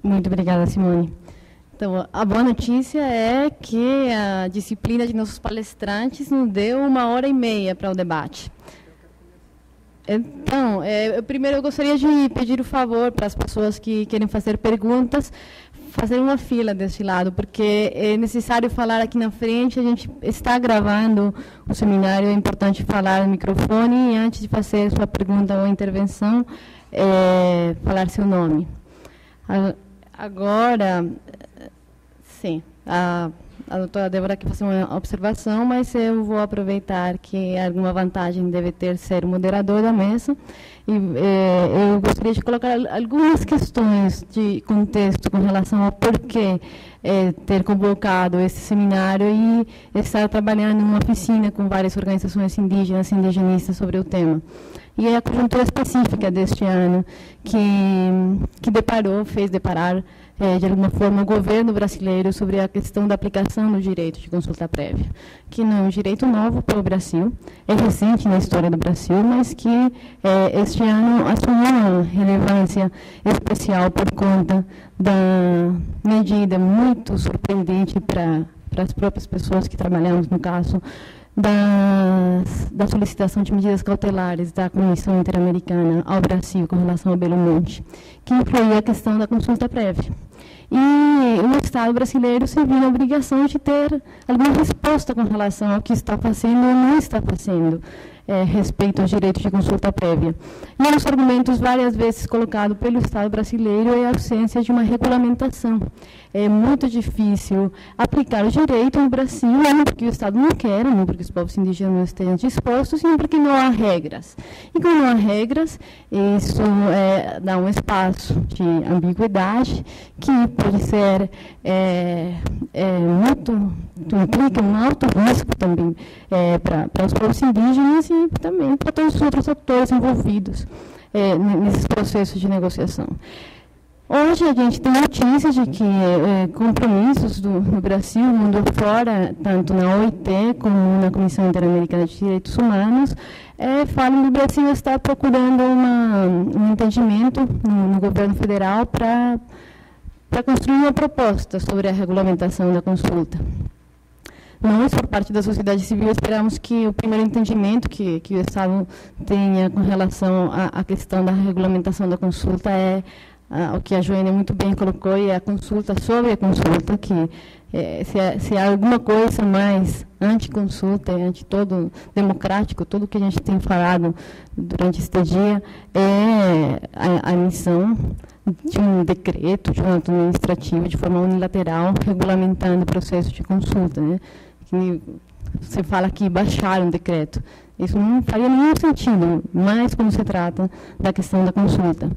Muito obrigada, Simone. Então, a boa notícia é que a disciplina de nossos palestrantes nos deu 1h30 para o debate. Então, primeiro eu gostaria de pedir o favor para as pessoas que querem fazer perguntas, fazer uma fila deste lado, porque é necessário falar aqui na frente, a gente está gravando o seminário, é importante falar no microfone e antes de fazer sua pergunta ou intervenção, falar seu nome. Agora, sim, a doutora Débora quer fazer uma observação, mas eu vou aproveitar que alguma vantagem deve ter ser o moderador da mesa. E eu gostaria de colocar algumas questões de contexto com relação ao porquê ter convocado esse seminário e estar trabalhando em uma oficina com várias organizações indígenas e indigenistas sobre o tema. E é a conjuntura específica deste ano que fez deparar, de alguma forma, o governo brasileiro sobre a questão da aplicação do direito de consulta prévia, que não é um direito novo para o Brasil, é recente na história do Brasil, mas que este ano assumiu uma relevância especial por conta da medida muito surpreendente para as próprias pessoas que trabalhamos no caso, da solicitação de medidas cautelares da Comissão Interamericana ao Brasil com relação ao Belo Monte, que incluía a questão da consulta prévia. E o Estado brasileiro se viu na obrigação de ter alguma resposta com relação ao que está fazendo ou não está fazendo respeito ao direito de consulta prévia. E um dos argumentos várias vezes colocado pelo Estado brasileiro é a ausência de uma regulamentação. É muito difícil aplicar o direito no Brasil, não porque o Estado não quer, não porque os povos indígenas não estejam dispostos, não porque não há regras. E como não há regras, isso dá um espaço de ambiguidade que pode ser implica um alto risco também para os povos indígenas e também para todos os outros atores envolvidos nesses processos de negociação. Hoje a gente tem notícias de que compromissos do Brasil, mundo afora, tanto na OIT como na Comissão Interamericana de Direitos Humanos, falam que o Brasil está procurando um entendimento no governo federal para construir uma proposta sobre a regulamentação da consulta. Nós, por parte da sociedade civil, esperamos que o primeiro entendimento que o Estado tenha com relação à questão da regulamentação da consulta o que a Joênia muito bem colocou, e a consulta sobre a consulta, que se há alguma coisa mais anti-consulta, anti-todo democrático, tudo o que a gente tem falado durante este dia, é a emissão de um decreto, de um ato administrativo, de forma unilateral, regulamentando o processo de consulta. Né? Que você fala que baixaram o decreto. Isso não faria nenhum sentido, mas como se trata da questão da consulta.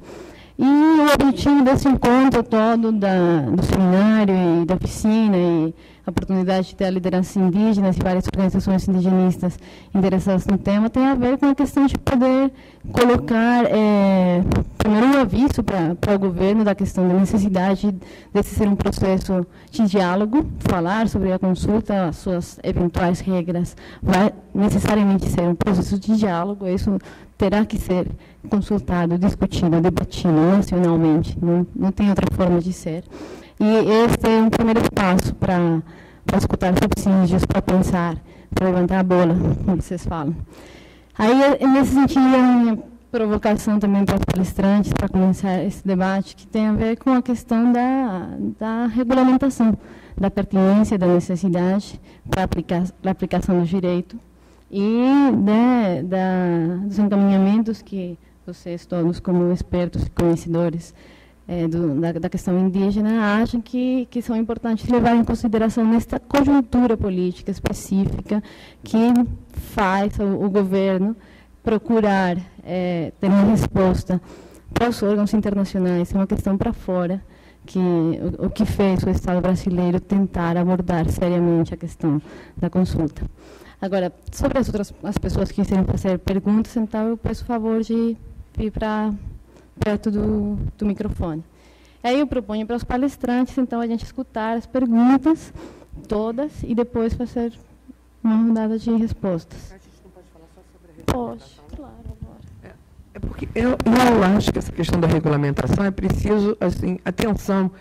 E o objetivo desse encontro todo do seminário e da oficina e a oportunidade de ter a liderança indígena e várias organizações indigenistas interessadas no tema tem a ver com a questão de poder colocar, primeiro, um aviso para o governo da questão da necessidade desse ser um processo de diálogo, falar sobre a consulta, as suas eventuais regras, vai necessariamente ser um processo de diálogo, isso terá que ser consultado, discutido, debatido nacionalmente, não tem outra forma de ser. E este é um primeiro passo para escutar os subsídios, para pensar, para levantar a bola, como vocês falam. Aí, nesse sentido, a minha provocação também para os palestrantes, para começar esse debate, que tem a ver com a questão da regulamentação, da pertinência, da necessidade para a aplicação do direito e dos encaminhamentos que vocês todos, como expertos e conhecedores da questão indígena, acham que são importantes levar em consideração nesta conjuntura política específica que faz o governo procurar ter uma resposta para os órgãos internacionais, é uma questão para fora, o que fez o Estado brasileiro tentar abordar seriamente a questão da consulta. Agora, sobre as pessoas que quiserem fazer perguntas, então eu peço o favor de vir para perto do microfone. Aí eu proponho para os palestrantes, então, a gente escutar as perguntas todas e depois fazer uma rodada de respostas. A gente não pode falar só sobre a regulamentação? Pode, claro, agora. É porque eu acho que essa questão da regulamentação é preciso, assim, atenção,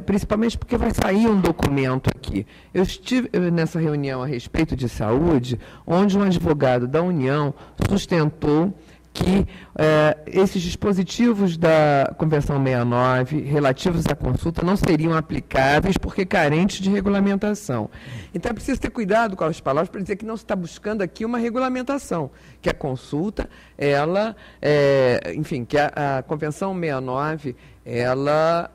principalmente porque vai sair um documento aqui. Eu estive nessa reunião a respeito de saúde, onde um advogado da União sustentou que esses dispositivos da Convenção 69, relativos à consulta, não seriam aplicáveis porque carentes de regulamentação. Então, é preciso ter cuidado com as palavras para dizer que não se está buscando aqui uma regulamentação, que a consulta, ela, enfim, que a Convenção 69, ela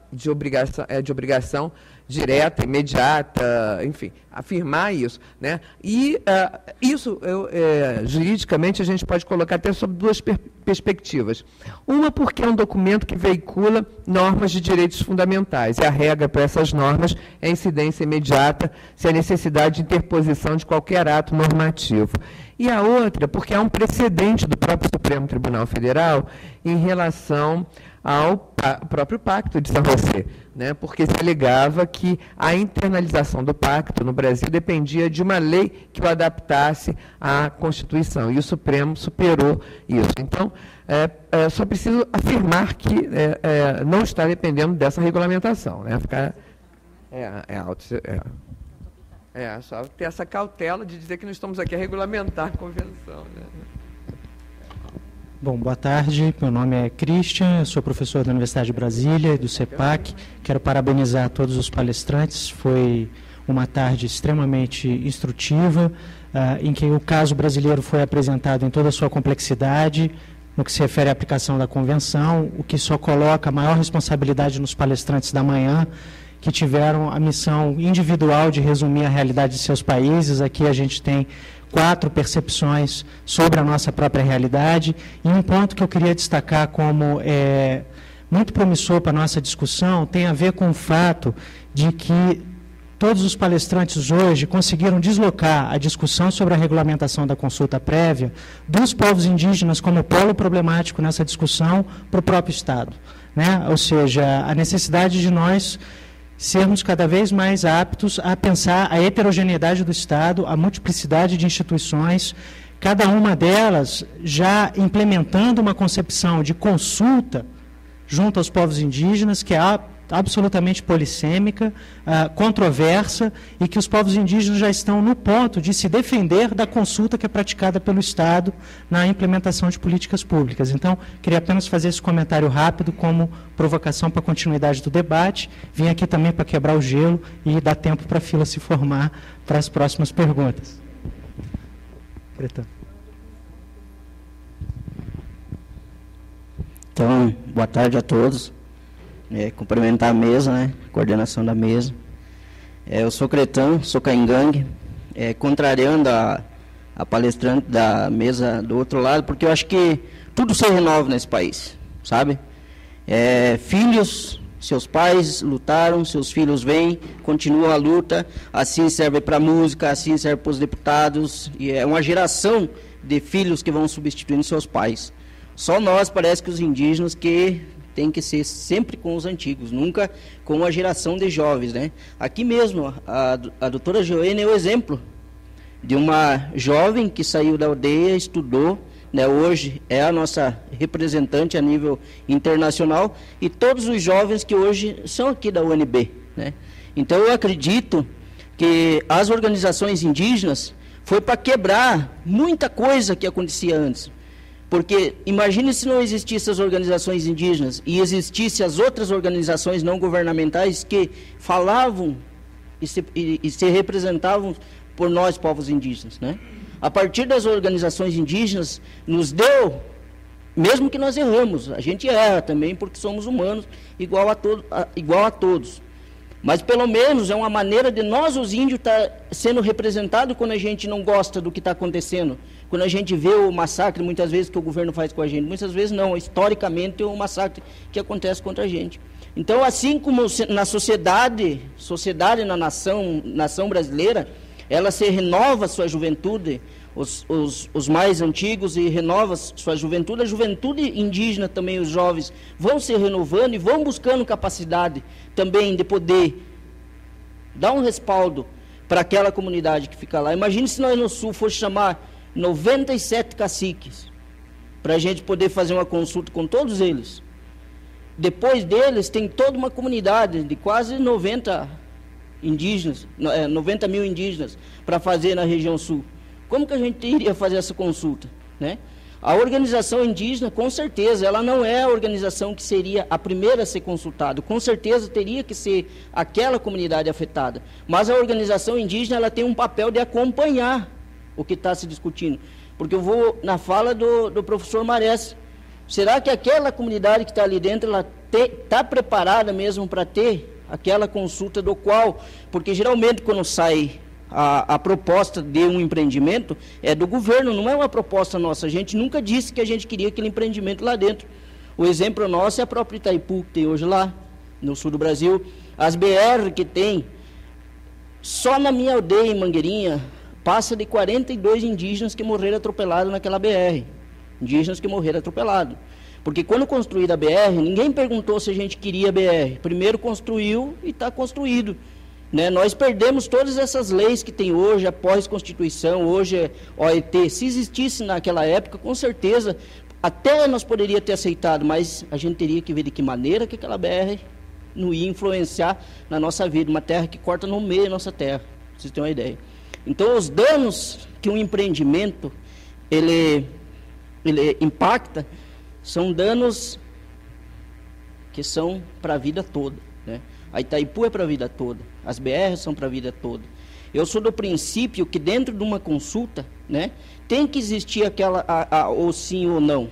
é de obrigação direta, imediata, enfim, afirmar isso, né? E isso, juridicamente, a gente pode colocar até sob duas perspectivas. Uma, porque é um documento que veicula normas de direitos fundamentais, e a regra para essas normas é a incidência imediata, se há necessidade de interposição de qualquer ato normativo. E a outra, porque há um precedente do próprio Supremo Tribunal Federal em relação ao próprio Pacto de São José, né? Porque se alegava que a internalização do pacto no Brasil dependia de uma lei que o adaptasse à Constituição, e o Supremo superou isso. Então, só preciso afirmar que não está dependendo dessa regulamentação, né? Só ter essa cautela de dizer que nós estamos aqui a regulamentar a convenção, né? Bom, boa tarde, meu nome é Christian, eu sou professor da Universidade de Brasília e do CEPAC. Quero parabenizar todos os palestrantes, foi uma tarde extremamente instrutiva, em que o caso brasileiro foi apresentado em toda a sua complexidade, no que se refere à aplicação da Convenção, o que só coloca a maior responsabilidade nos palestrantes da manhã, que tiveram a missão individual de resumir a realidade de seus países. Aqui a gente tem 4 percepções sobre a nossa própria realidade, e um ponto que eu queria destacar como muito promissor para a nossa discussão tem a ver com o fato de que todos os palestrantes hoje conseguiram deslocar a discussão sobre a regulamentação da consulta prévia dos povos indígenas como polo problemático nessa discussão para o próprio Estado, né? Ou seja, a necessidade de nós sermos cada vez mais aptos a pensar a heterogeneidade do Estado, a multiplicidade de instituições, cada uma delas já implementando uma concepção de consulta junto aos povos indígenas, que é absolutamente polissêmica, controversa, e que os povos indígenas já estão no ponto de se defender da consulta que é praticada pelo Estado na implementação de políticas públicas. Então, queria apenas fazer esse comentário rápido como provocação para a continuidade do debate. Vim aqui também para quebrar o gelo e dar tempo para a fila se formar para as próximas perguntas. Preta. Então, boa tarde a todos. Cumprimentar a mesa, né? Coordenação da mesa. Eu sou cretão, sou caingangue, contrariando a palestrante da mesa do outro lado, porque eu acho que tudo se renova nesse país, sabe? Filhos, seus pais lutaram, seus filhos vêm, continuam a luta, assim serve para a música, assim serve para os deputados, e é uma geração de filhos que vão substituindo seus pais. Só nós, parece que os indígenas, que tem que ser sempre com os antigos, nunca com a geração de jovens, né? Aqui mesmo, a doutora Joênia é o exemplo de uma jovem que saiu da aldeia, estudou, né? Hoje é a nossa representante a nível internacional, e todos os jovens que hoje são aqui da UNB, né? Então eu acredito que as organizações indígenas foi para quebrar muita coisa que acontecia antes. Porque imagine se não existissem as organizações indígenas e existissem as outras organizações não governamentais que falavam e se representavam por nós, povos indígenas, né? A partir das organizações indígenas, nos deu, mesmo que nós erramos, a gente erra também porque somos humanos, igual a todos. Mas pelo menos é uma maneira de nós, os índios, estar sendo representados quando a gente não gosta do que está acontecendo. Quando a gente vê o massacre, muitas vezes, que o governo faz com a gente. Muitas vezes não, historicamente é um massacre que acontece contra a gente. Então, assim como na sociedade na nação brasileira, ela se renova sua juventude, os mais antigos, e renova sua juventude, a juventude indígena também, os jovens, vão se renovando e vão buscando capacidade também de poder dar um respaldo para aquela comunidade que fica lá. Imagine se nós no Sul fosse chamar 97 caciques para a gente poder fazer uma consulta com todos eles. Depois deles, tem toda uma comunidade de quase 90 indígenas, 90 mil indígenas para fazer na região sul. Como que a gente iria fazer essa consulta, né? A organização indígena, com certeza, ela não é a organização que seria a primeira a ser consultada. Com certeza teria que ser aquela comunidade afetada. Mas a organização indígena, ela tem um papel de acompanhar o que está se discutindo. Porque eu vou na fala do professor Marés. Será que aquela comunidade que está ali dentro, ela está preparada mesmo para ter aquela consulta do qual... Porque geralmente quando sai a proposta de um empreendimento é do governo, não é uma proposta nossa. A gente nunca disse que a gente queria aquele empreendimento lá dentro. O exemplo nosso é a própria Itaipu, que tem hoje lá, no sul do Brasil. As BR que tem, só na minha aldeia, em Mangueirinha, passa de 42 indígenas que morreram atropelados naquela BR. Indígenas que morreram atropelados. Porque quando construída a BR, ninguém perguntou se a gente queria a BR. Primeiro construiu e está construído. Né? Nós perdemos todas essas leis que tem hoje, após Constituição, hoje é OET. Se existisse naquela época, com certeza, até nós poderíamos ter aceitado, mas a gente teria que ver de que maneira que aquela BR não ia influenciar na nossa vida. Uma terra que corta no meio da nossa terra, pra vocês terem uma ideia. Então, os danos que um empreendimento ele impacta são danos que são para a vida toda, né? A Itaipu é para a vida toda, as BRs são para a vida toda. Eu sou do princípio que dentro de uma consulta, né, tem que existir o sim ou não.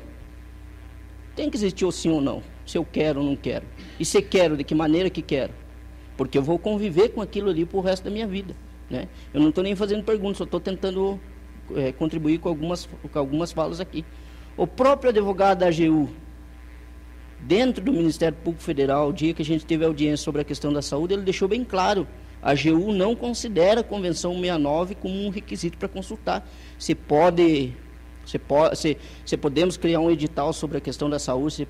Tem que existir o sim ou não, se eu quero ou não quero. E se quero, de que maneira que quero. Porque eu vou conviver com aquilo ali para o resto da minha vida, né? Eu não estou nem fazendo perguntas, só estou tentando contribuir com algumas falas aqui. O próprio advogado da AGU, dentro do Ministério Público Federal, o dia que a gente teve audiência sobre a questão da saúde, ele deixou bem claro, a AGU não considera a Convenção 69 como um requisito para consultar. Se podemos criar um edital sobre a questão da saúde,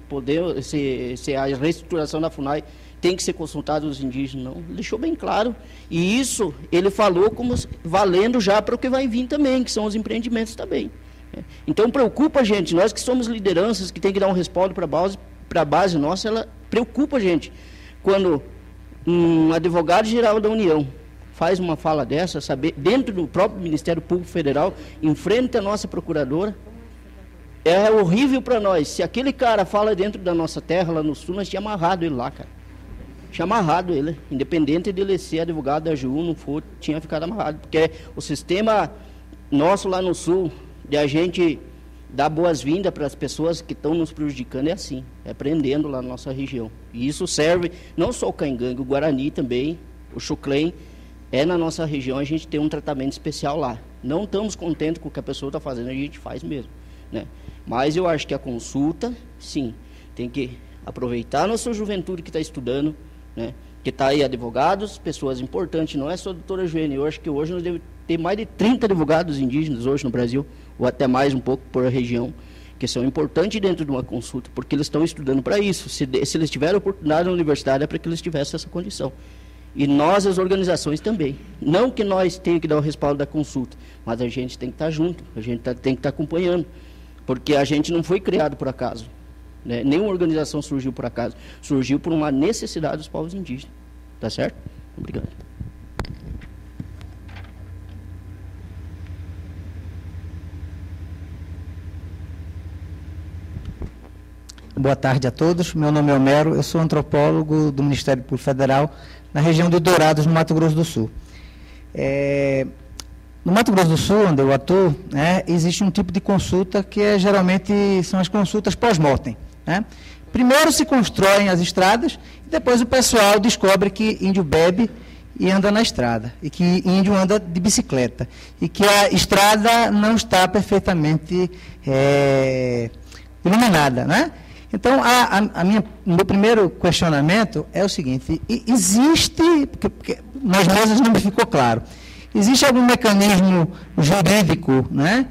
se a reestruturação da FUNAI tem que ser consultado os indígenas, não. Ele deixou bem claro. E isso ele falou como valendo já para o que vai vir também, que são os empreendimentos também. Então preocupa a gente, nós que somos lideranças, que tem que dar um respaldo para a base nossa, ela preocupa a gente. Quando um advogado-geral da União faz uma fala dessa, saber, dentro do próprio Ministério Público Federal, enfrenta a nossa procuradora, é horrível para nós. Se aquele cara fala dentro da nossa terra, lá no sul, nós tínhamos amarrado ele lá, cara. Tinha amarrado ele, independente de ele ser advogado da AGU, não for, tinha ficado amarrado. Porque o sistema nosso lá no sul, de a gente dar boas-vindas para as pessoas que estão nos prejudicando, é assim, é prendendo lá na nossa região. E isso serve não só o Caingangue, o Guarani também, o Xuclém, na nossa região a gente tem um tratamento especial lá. Não estamos contentes com o que a pessoa está fazendo, a gente faz mesmo, né? Mas eu acho que a consulta, sim, tem que aproveitar a nossa juventude que está estudando, né? Que está aí advogados, pessoas importantes, não é só a doutora Joênia. Eu acho que hoje nós devemos ter mais de 30 advogados indígenas hoje no Brasil, ou até mais um pouco por região, que são importantes dentro de uma consulta, porque eles estão estudando para isso. Se eles tiverem oportunidade na universidade, é para que eles tivessem essa condição. E nós, as organizações também. Não que nós tenhamos que dar o respaldo da consulta, mas a gente tem que estar junto, a gente tem que estar acompanhando, porque a gente não foi criado por acaso, né? Nenhuma organização surgiu por acaso, surgiu por uma necessidade dos povos indígenas. Tá certo? Obrigado. Boa tarde a todos. Meu nome é Homero, eu sou antropólogo do Ministério Público Federal, na região de Dourados, no Mato Grosso do Sul. No Mato Grosso do Sul, onde eu atuo, existe um tipo de consulta que geralmente são as consultas pós-mortem, né? Primeiro se constroem as estradas e depois o pessoal descobre que índio bebe e anda na estrada, e que índio anda de bicicleta, e que a estrada não está perfeitamente iluminada, né? Então, meu primeiro questionamento é o seguinte: existe, porque nas mesas não me ficou claro, existe algum mecanismo jurídico, né,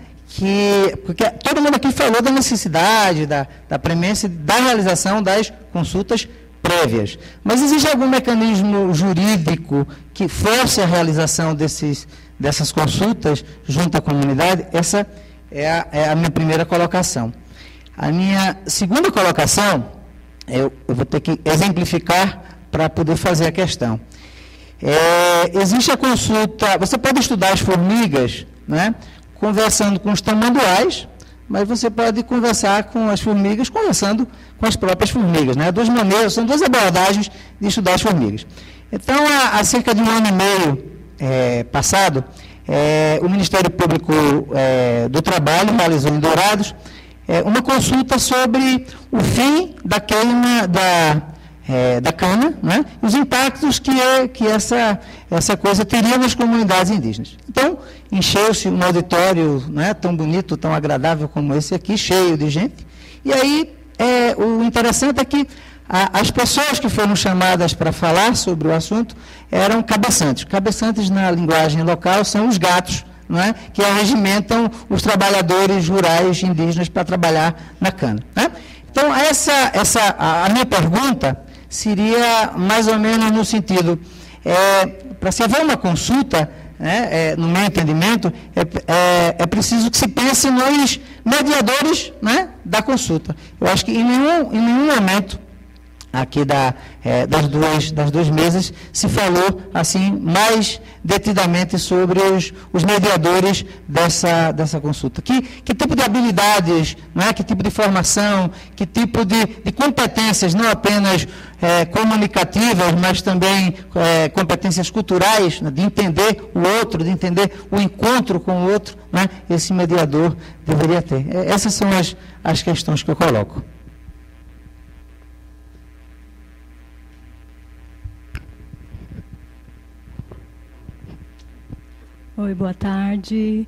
porque todo mundo aqui falou da necessidade, da premência, da realização das consultas prévias, mas existe algum mecanismo jurídico que force a realização dessas consultas junto à comunidade? Essa é a minha primeira colocação. A minha segunda colocação, eu vou ter que exemplificar para poder fazer a questão. Existe a consulta, você pode estudar as formigas, né, conversando com os tamanduás, mas você pode conversar com as formigas, conversando com as próprias formigas, né? Duas maneiras, são duas abordagens de estudar as formigas. Então, há cerca de 1 ano e meio passado, o Ministério Público do Trabalho realizou em Dourados uma consulta sobre o fim da queima da cana, né, e os impactos que essa coisa teria nas comunidades indígenas. Então, encheu-se um auditório, né, tão bonito, tão agradável como esse aqui, cheio de gente, e aí o interessante é que as pessoas que foram chamadas para falar sobre o assunto eram cabeçantes. Cabeçantes, na linguagem local, são os gatos, não é? Que arregimentam os trabalhadores rurais indígenas para trabalhar na cana, né? Então, a minha pergunta seria mais ou menos no sentido, para se haver uma consulta, né, no meu entendimento, é preciso que se pense nos mediadores, né, da consulta. Eu acho que em nenhum momento aqui das duas mesas se falou assim mais detidamente sobre os mediadores dessa consulta. Que tipo de habilidades, não é? Que tipo de formação, que tipo de competências, não apenas comunicativas, mas também competências culturais, né, de entender o outro, de entender o encontro com o outro, né, esse mediador deveria ter. Essas são as questões que eu coloco. Oi, boa tarde.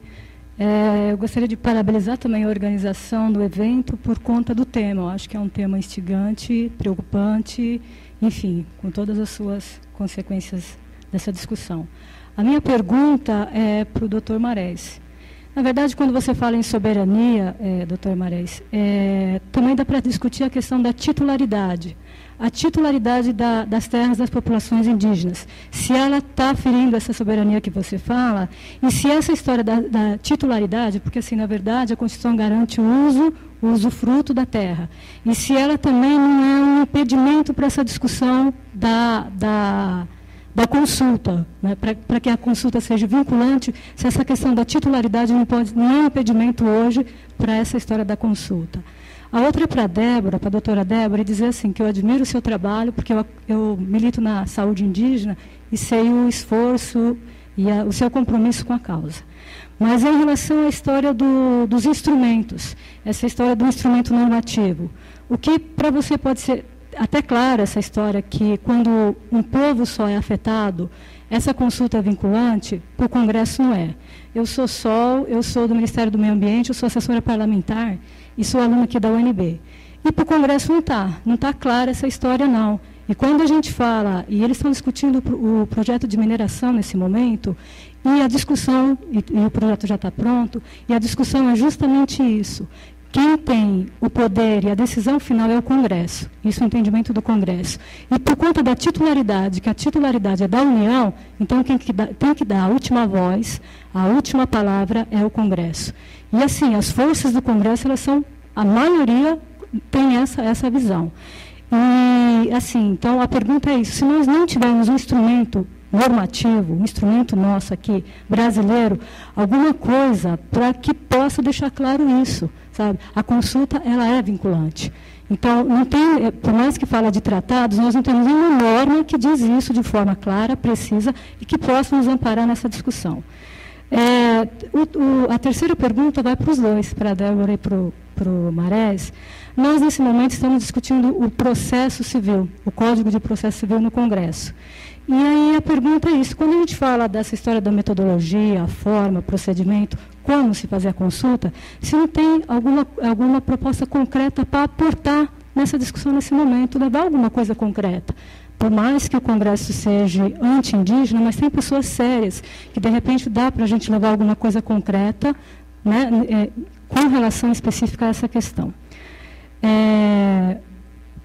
Eu gostaria de parabenizar também a organização do evento por conta do tema. Eu acho que é um tema instigante, preocupante, enfim, com todas as suas consequências dessa discussão. A minha pergunta é para o Dr. Marés. Na verdade, quando você fala em soberania, Dr. Marés, também dá para discutir a questão da titularidade. A titularidade das terras das populações indígenas, se ela está ferindo essa soberania que você fala, e se essa história da titularidade, porque assim, na verdade, a Constituição garante o usufruto da terra, e se ela também não é um impedimento para essa discussão da consulta, né, para que a consulta seja vinculante, se essa questão da titularidade não é um impedimento hoje para essa história da consulta. A outra é para a Débora, para a doutora Débora, e dizer assim, que eu admiro o seu trabalho, porque eu milito na saúde indígena e sei o esforço e o seu compromisso com a causa. Mas em relação à história dos instrumentos, essa história do instrumento normativo, o que para você pode ser até claro essa história que quando um povo só é afetado, essa consulta é vinculante, para o Congresso não é. Eu sou SOL, eu sou do Ministério do Meio Ambiente, eu sou assessora parlamentar e sou aluna aqui da UNB. E para o Congresso não está clara essa história não. E quando a gente fala, e eles estão discutindo o projeto de mineração nesse momento, e a discussão, e o projeto já está pronto, e a discussão é justamente isso. Quem tem o poder e a decisão final é o Congresso. Isso é o entendimento do Congresso. E por conta da titularidade, que a titularidade é da União, então quem tem que dar a última voz, a última palavra é o Congresso. E assim, as forças do Congresso, a maioria tem essa visão. E assim, então a pergunta é isso, se nós não tivermos um instrumento normativo, um instrumento nosso aqui, brasileiro, alguma coisa para que possa deixar claro isso, sabe? A consulta, ela é vinculante. Então, não tem, por mais que fala de tratados, nós não temos nenhuma norma que diz isso de forma clara, precisa, e que possa nos amparar nessa discussão. A terceira pergunta vai para os dois, para a Débora e para o Marés. Nós, nesse momento, estamos discutindo o processo civil, o Código de Processo Civil no Congresso. E aí a pergunta é isso, quando a gente fala dessa história da metodologia, a forma, procedimento, como se fazer a consulta, se não tem alguma proposta concreta para aportar nessa discussão nesse momento, levar alguma coisa concreta. Por mais que o Congresso seja anti-indígena, mas tem pessoas sérias, que de repente dá para a gente levar alguma coisa concreta, né, com relação específica a essa questão.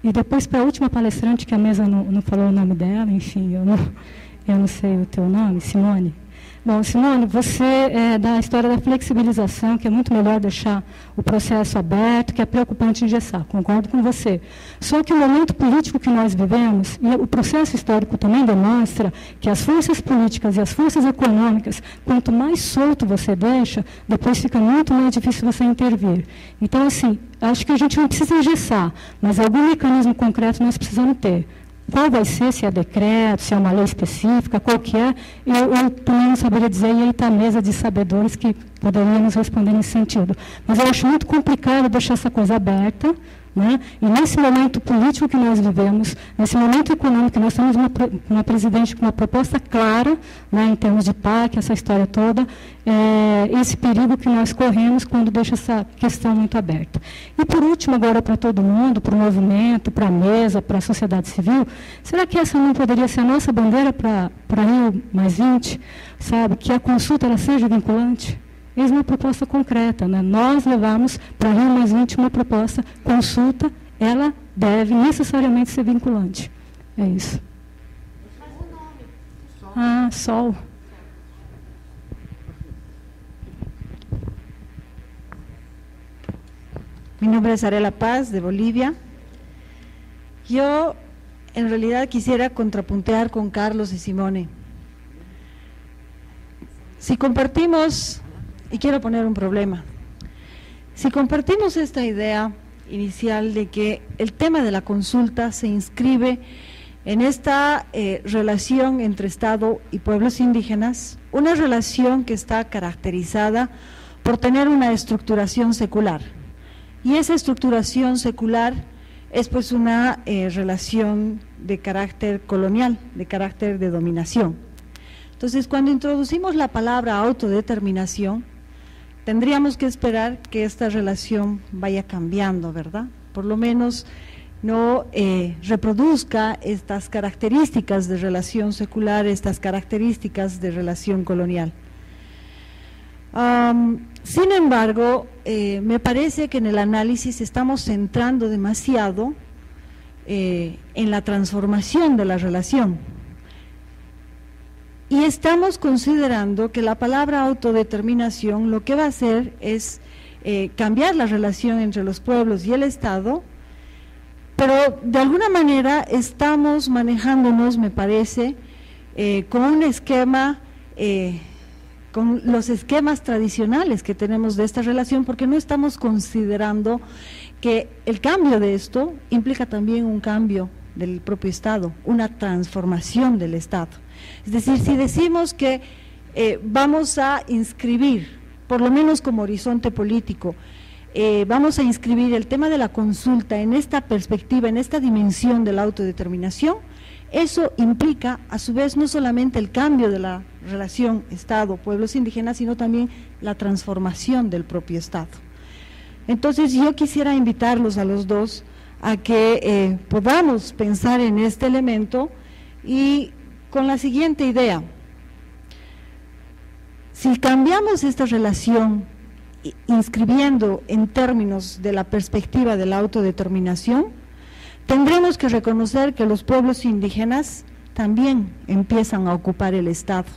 E depois, para a última palestrante, que a mesa não falou o nome dela, enfim, eu não sei o teu nome, Simone. Bom, Simone, você é da história da flexibilização, que é muito melhor deixar o processo aberto, que é preocupante engessar, concordo com você. Só que o momento político que nós vivemos, e o processo histórico também demonstra que as forças políticas e as forças econômicas, quanto mais solto você deixa, depois fica muito mais difícil você intervir. Então, assim, acho que a gente não precisa engessar, mas algum mecanismo concreto nós precisamos ter. Qual vai ser, se é decreto, se é uma lei específica, qual que é, eu também não saberia dizer, e aí está a mesa de sabedores que poderiam nos responder nesse sentido. Mas eu acho muito complicado deixar essa coisa aberta, né? E nesse momento político que nós vivemos, nesse momento econômico, nós temos uma presidente com uma proposta clara, né, em termos de PAC, essa história toda, esse perigo que nós corremos quando deixa essa questão muito aberta. E por último, agora para todo mundo, para o movimento, para a mesa, para a sociedade civil, será que essa não poderia ser a nossa bandeira para Rio+20, sabe? Que a consulta ela seja vinculante? Eis uma proposta concreta, né? Nós levamos para Rio+20 uma proposta, consulta, ela deve necessariamente ser vinculante. É isso. Ah, Sol. Mi nombre es Arela Paz, de Bolivia. Yo, en realidad, quisiera contrapuntear con Carlos y Simone. Si compartimos, y quiero poner un problema, si compartimos esta idea inicial de que el tema de la consulta se inscribe en esta relación entre Estado y pueblos indígenas, una relación que está caracterizada por tener una estructuración secular. Y esa estructuración secular es pues una relación de carácter colonial, de carácter de dominación. Entonces, cuando introducimos la palabra autodeterminación, tendríamos que esperar que esta relación vaya cambiando, ¿verdad? Por lo menos no reproduzca estas características de relación secular, estas características de relación colonial. Sin embargo, me parece que en el análisis estamos centrando demasiado en la transformación de la relación. Y estamos considerando que la palabra autodeterminación lo que va a hacer es cambiar la relación entre los pueblos y el Estado, pero de alguna manera estamos manejándonos, me parece, con un esquema, con los esquemas tradicionales que tenemos de esta relación, porque no estamos considerando que el cambio de esto implica también un cambio del propio Estado, una transformación del Estado. Es decir, si decimos que vamos a inscribir, por lo menos como horizonte político, vamos a inscribir el tema de la consulta en esta perspectiva, en esta dimensión de la autodeterminación, eso implica a su vez no solamente el cambio de la relación Estado-pueblos indígenas, sino también la transformación del propio Estado. Entonces yo quisiera invitarlos a los dos a que podamos pensar en este elemento y con la siguiente idea: si cambiamos esta relación inscribiendo en términos de la perspectiva de la autodeterminación, tendremos que reconocer que los pueblos indígenas también empiezan a ocupar el Estado.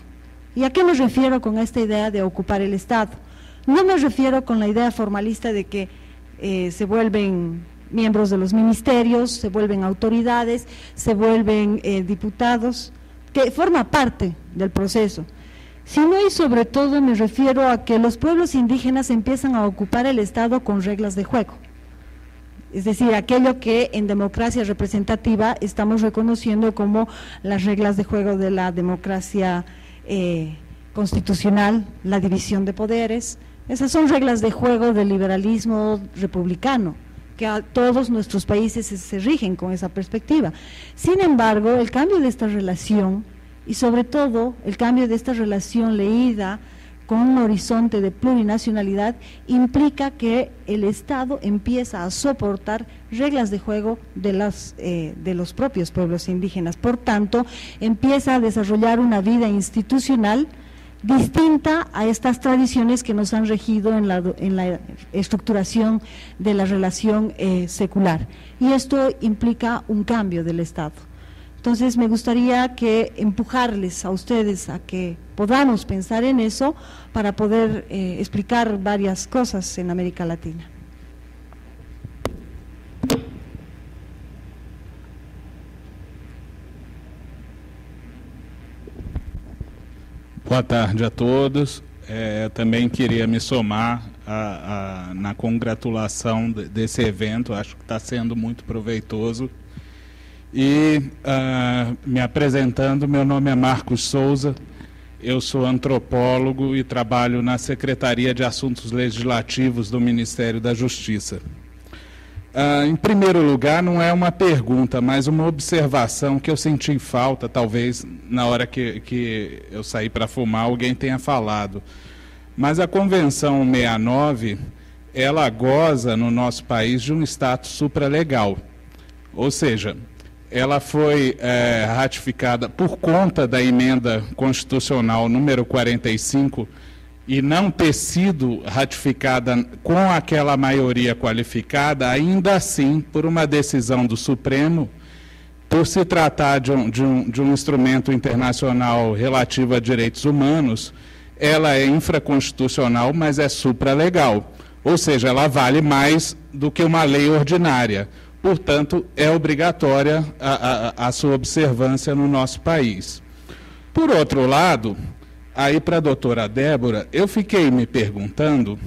¿Y a qué me refiero con esta idea de ocupar el Estado? No me refiero con la idea formalista de que se vuelven miembros de los ministerios, se vuelven autoridades, se vuelven diputados, que forma parte del proceso, sino y sobre todo me refiero a que los pueblos indígenas empiezan a ocupar el Estado con reglas de juego. Es decir, aquello que en democracia representativa estamos reconociendo como las reglas de juego de la democracia constitucional, la división de poderes. Esas son reglas de juego del liberalismo republicano, que a todos nuestros países se rigen con esa perspectiva. Sin embargo, el cambio de esta relación, y sobre todo el cambio de esta relación leída con un horizonte de plurinacionalidad, implica que el Estado empieza a soportar reglas de juego de los propios pueblos indígenas. Por tanto, empieza a desarrollar una vida institucional distinta a estas tradiciones que nos han regido en la estructuración de la relación secular. Y esto implica un cambio del Estado. Entonces me gustaría que empujarles a ustedes a que podamos pensar en eso para poder explicar varias cosas en América Latina. Boa tarde a todos. Também queria me somar na congratulação desse evento. Acho que está sendo muito proveitoso. E me apresentando, meu nome é Marcos Souza, eu sou antropólogo e trabalho na Secretaria de Assuntos Legislativos do Ministério da Justiça. Em primeiro lugar, não é uma pergunta, mas uma observação que eu senti falta, talvez na hora que eu saí para fumar, alguém tenha falado. Mas a Convenção 69, ela goza no nosso país de um status supralegal. Ou seja, ela foi ratificada por conta da emenda constitucional número 45 e não ter sido ratificada com aquela maioria qualificada, ainda assim, por uma decisão do Supremo, por se tratar de um instrumento internacional relativo a direitos humanos, ela é infraconstitucional, mas é supralegal. Ou seja, ela vale mais do que uma lei ordinária. Portanto, é obrigatória a sua observância no nosso país. Por outro lado, aí para a doutora Débora, eu fiquei me perguntando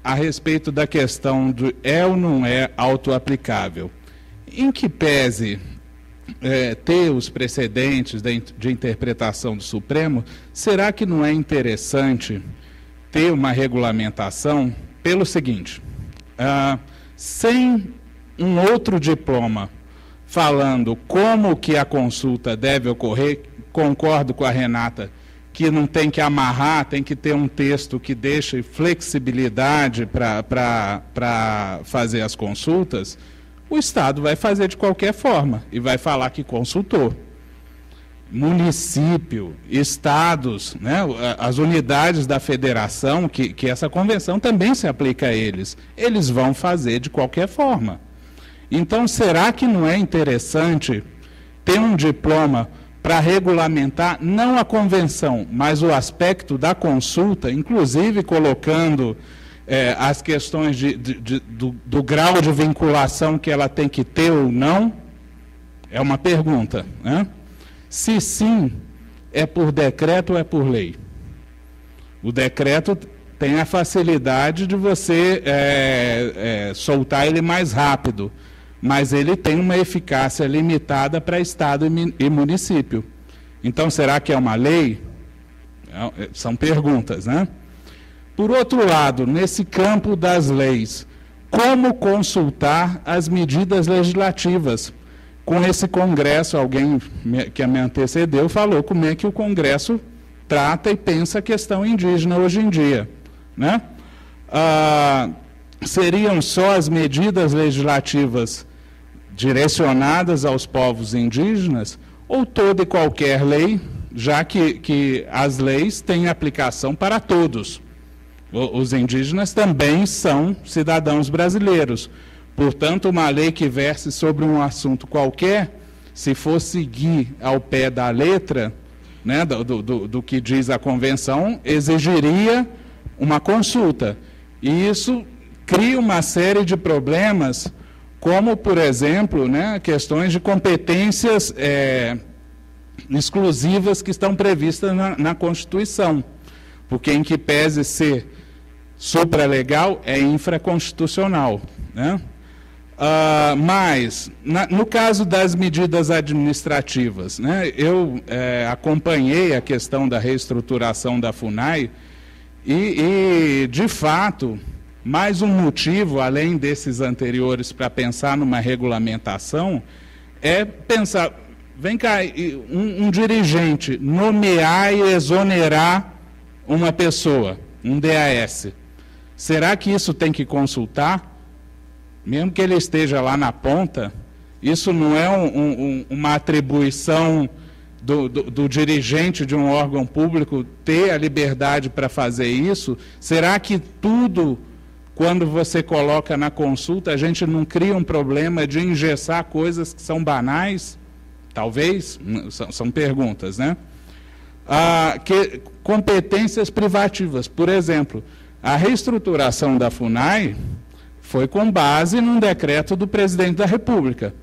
a respeito da questão de ou não é autoaplicável. Em que pese ter os precedentes de interpretação do Supremo, será que não é interessante ter uma regulamentação pelo seguinte, sem um outro diploma falando como que a consulta deve ocorrer, concordo com a Renata, que não tem que amarrar, tem que ter um texto que deixe flexibilidade para fazer as consultas, o Estado vai fazer de qualquer forma e vai falar que consultou. Município, estados, né, as unidades da federação, que essa convenção também se aplica a eles, eles vão fazer de qualquer forma. Então, será que não é interessante ter um diploma para regulamentar não a convenção, mas o aspecto da consulta, inclusive colocando as questões do grau de vinculação que ela tem que ter ou não? É uma pergunta, né? Se sim, é por decreto ou é por lei? O decreto tem a facilidade de você soltar ele mais rápido, mas ele tem uma eficácia limitada para Estado e município. Então, será que é uma lei? São perguntas, né? Por outro lado, nesse campo das leis, como consultar as medidas legislativas? Com esse Congresso, alguém que me antecedeu falou como é que o Congresso trata e pensa a questão indígena hoje em dia, né? Seriam só as medidas legislativas direcionadas aos povos indígenas ou toda e qualquer lei, já que as leis têm aplicação para todos? Os indígenas também são cidadãos brasileiros. Portanto, uma lei que verse sobre um assunto qualquer, se for seguir ao pé da letra, né, do que diz a Convenção, exigiria uma consulta. E isso cria uma série de problemas, como, por exemplo, né, questões de competências exclusivas que estão previstas na Constituição. Porque, em que pese ser supralegal, é infraconstitucional, né? Mas, no caso das medidas administrativas, né, eu acompanhei a questão da reestruturação da FUNAI e, de fato, mais um motivo, além desses anteriores, para pensar numa regulamentação, é pensar, vem cá, um dirigente nomear e exonerar uma pessoa, um DAS. Será que isso tem que consultar? Mesmo que ele esteja lá na ponta, isso não é uma atribuição do dirigente de um órgão público ter a liberdade para fazer isso? Será que tudo, quando você coloca na consulta, a gente não cria um problema de engessar coisas que são banais? Talvez, são perguntas, né? Competências privativas, por exemplo, a reestruturação da FUNAI foi com base num decreto do presidente da República,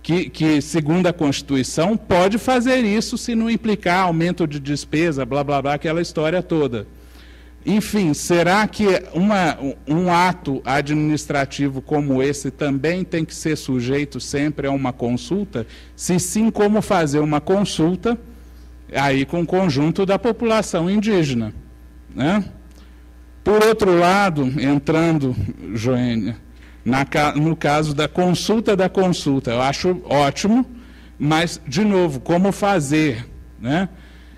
que, segundo a Constituição, pode fazer isso se não implicar aumento de despesa, blá, blá, blá, aquela história toda. Enfim, será que um ato administrativo como esse também tem que ser sujeito sempre a uma consulta? Se sim, como fazer uma consulta aí com o conjunto da população indígena, né? Por outro lado, entrando, Joênia, no caso da consulta, eu acho ótimo, mas, de novo, como fazer, né?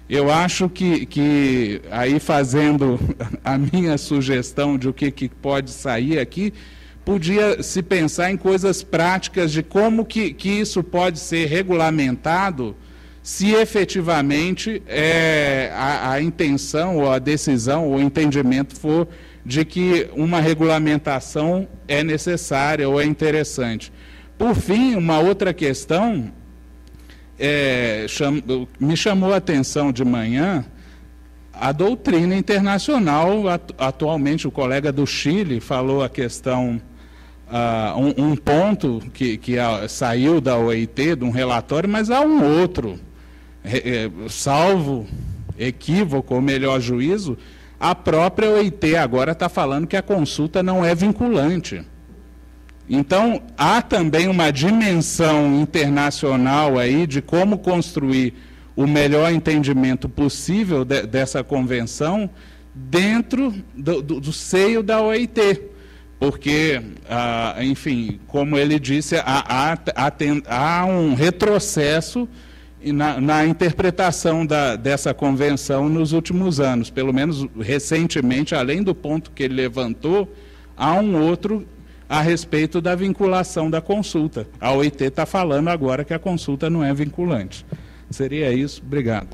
Eu acho que aí fazendo a minha sugestão de o que pode sair aqui, podia se pensar em coisas práticas de como que isso pode ser regulamentado se efetivamente a intenção ou a decisão ou o entendimento for de que uma regulamentação é necessária ou é interessante. Por fim, uma outra questão me chamou a atenção de manhã a doutrina internacional. Atualmente, o colega do Chile falou a questão, um ponto que saiu da OIT, de um relatório, mas há um outro. Salvo equívoco ou melhor juízo, a própria OIT agora está falando que a consulta não é vinculante. Então, há também uma dimensão internacional aí de como construir o melhor entendimento possível dessa convenção dentro do seio da OIT. Porque, enfim, como ele disse, há um retrocesso na interpretação dessa convenção nos últimos anos. Pelo menos recentemente, além do ponto que ele levantou, há um outro a respeito da vinculação da consulta. A OIT está falando agora que a consulta não é vinculante. Seria isso. Obrigado.